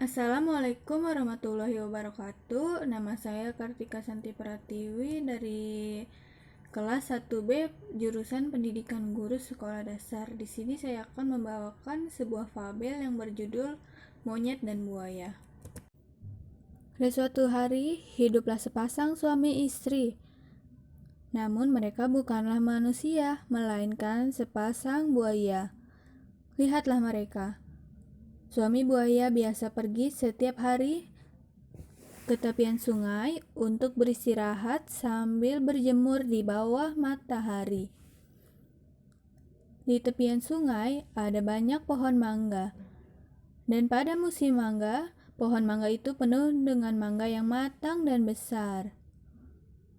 Assalamualaikum warahmatullahi wabarakatuh. Nama saya Kartika Santi Pratiwi dari kelas 1B jurusan Pendidikan Guru Sekolah Dasar. Di sini saya akan membawakan sebuah fabel yang berjudul Monyet dan Buaya. Pada suatu hari, hiduplah sepasang suami istri. Namun mereka bukanlah manusia, melainkan sepasang buaya. Lihatlah mereka. Suami buaya biasa pergi setiap hari ke tepian sungai untuk beristirahat sambil berjemur di bawah matahari. Di tepian sungai ada banyak pohon mangga. Dan pada musim mangga, pohon mangga itu penuh dengan mangga yang matang dan besar.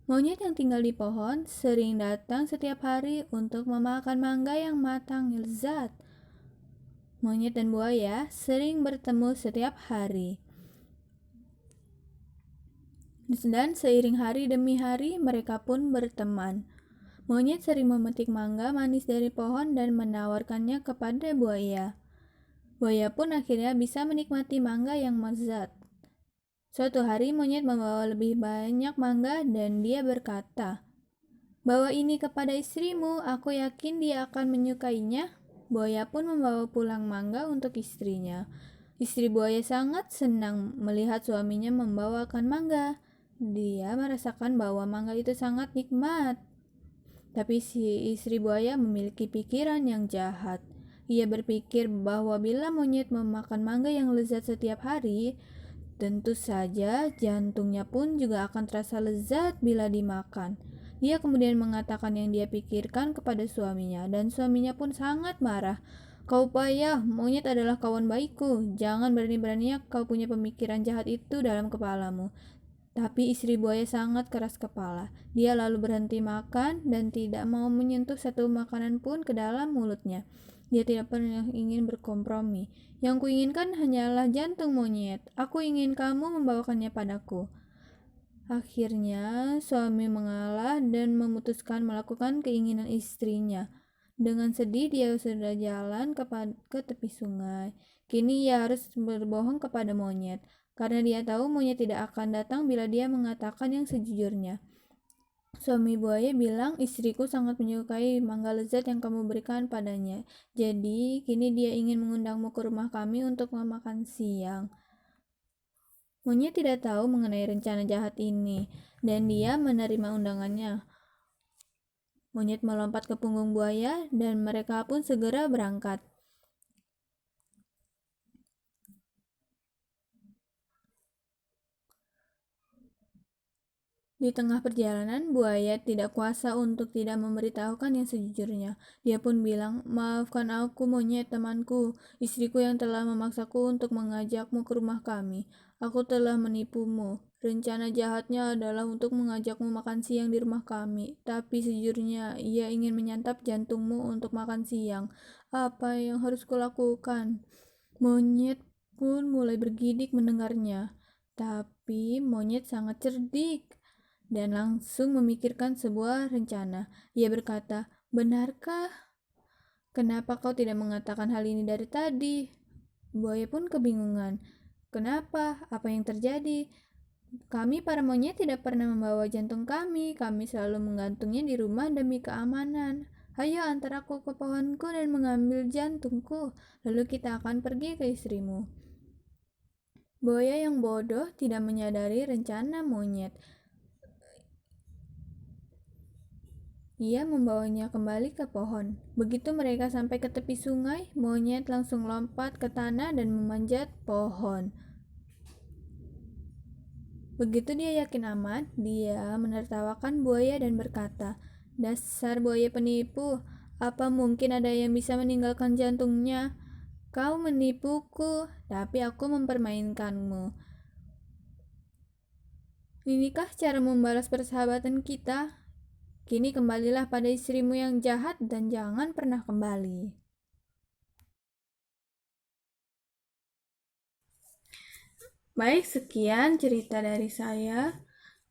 Monyet yang tinggal di pohon sering datang setiap hari untuk memakan mangga yang matang lezat. Monyet dan buaya sering bertemu setiap hari. Dan seiring hari demi hari, mereka pun berteman. Monyet sering memetik mangga manis dari pohon dan menawarkannya kepada buaya. Buaya pun akhirnya bisa menikmati mangga yang lezat. Suatu hari monyet membawa lebih banyak mangga dan dia berkata, "Bawa ini kepada istrimu, aku yakin dia akan menyukainya." Buaya pun membawa pulang mangga untuk istrinya. Istri buaya sangat senang melihat suaminya membawakan mangga. Dia merasakan bahwa mangga itu sangat nikmat. Tapi si istri buaya memiliki pikiran yang jahat. Ia berpikir bahwa bila monyet memakan mangga yang lezat setiap hari, tentu saja jantungnya pun juga akan terasa lezat bila dimakan. Dia kemudian mengatakan yang dia pikirkan kepada suaminya, dan suaminya pun sangat marah. "Kau payah, monyet adalah kawan baikku. Jangan berani-beraninya kau punya pemikiran jahat itu dalam kepalamu." Tapi istri buaya sangat keras kepala. Dia lalu berhenti makan dan tidak mau menyentuh satu makanan pun ke dalam mulutnya. Dia tidak pernah ingin berkompromi. "Yang kuinginkan hanyalah jantung monyet. Aku ingin kamu membawakannya padaku." Akhirnya, suami mengalah dan memutuskan melakukan keinginan istrinya. Dengan sedih, dia sudah jalan ke tepi sungai. Kini ia harus berbohong kepada monyet, karena dia tahu monyet tidak akan datang bila dia mengatakan yang sejujurnya. Suami buaya bilang, "Istriku sangat menyukai mangga lezat yang kamu berikan padanya. Jadi, kini dia ingin mengundangmu ke rumah kami untuk memakan siang." Monyet tidak tahu mengenai rencana jahat ini, dan dia menerima undangannya. Monyet melompat ke punggung buaya, dan mereka pun segera berangkat. Di tengah perjalanan, buaya tidak kuasa untuk tidak memberitahukan yang sejujurnya. Dia pun bilang, "Maafkan aku, monyet temanku, istriku yang telah memaksaku untuk mengajakmu ke rumah kami. Aku telah menipumu. Rencana jahatnya adalah untuk mengajakmu makan siang di rumah kami. Tapi sejujurnya, ia ingin menyantap jantungmu untuk makan siang. Apa yang harus kulakukan?" Monyet pun mulai bergidik mendengarnya. Tapi monyet sangat cerdik dan langsung memikirkan sebuah rencana. Ia berkata, "Benarkah? Kenapa kau tidak mengatakan hal ini dari tadi?" Buaya pun kebingungan. "Kenapa? Apa yang terjadi? Kami para monyet tidak pernah membawa jantung kami. Kami selalu menggantungnya di rumah demi keamanan. Ayo antar aku ke pohonku dan mengambil jantungku. Lalu kita akan pergi ke istrimu." Buaya yang bodoh tidak menyadari rencana monyet. Ia membawanya kembali ke pohon. Begitu mereka sampai ke tepi sungai, monyet langsung lompat ke tanah dan memanjat pohon. Begitu dia yakin aman, dia menertawakan buaya dan berkata, "Dasar buaya penipu, apa mungkin ada yang bisa meninggalkan jantungnya? Kau menipuku, tapi aku mempermainkanmu. Inikah cara membalas persahabatan kita? Kini kembalilah pada istrimu yang jahat dan jangan pernah kembali." Baik, sekian cerita dari saya.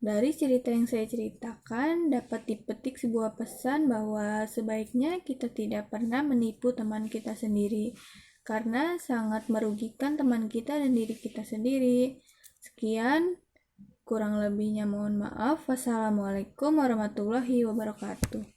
Dari cerita yang saya ceritakan, dapat dipetik sebuah pesan bahwa sebaiknya kita tidak pernah menipu teman kita sendiri. karena sangat merugikan teman kita dan diri kita sendiri. Sekian, kurang lebihnya mohon maaf. Wassalamualaikum warahmatullahi wabarakatuh.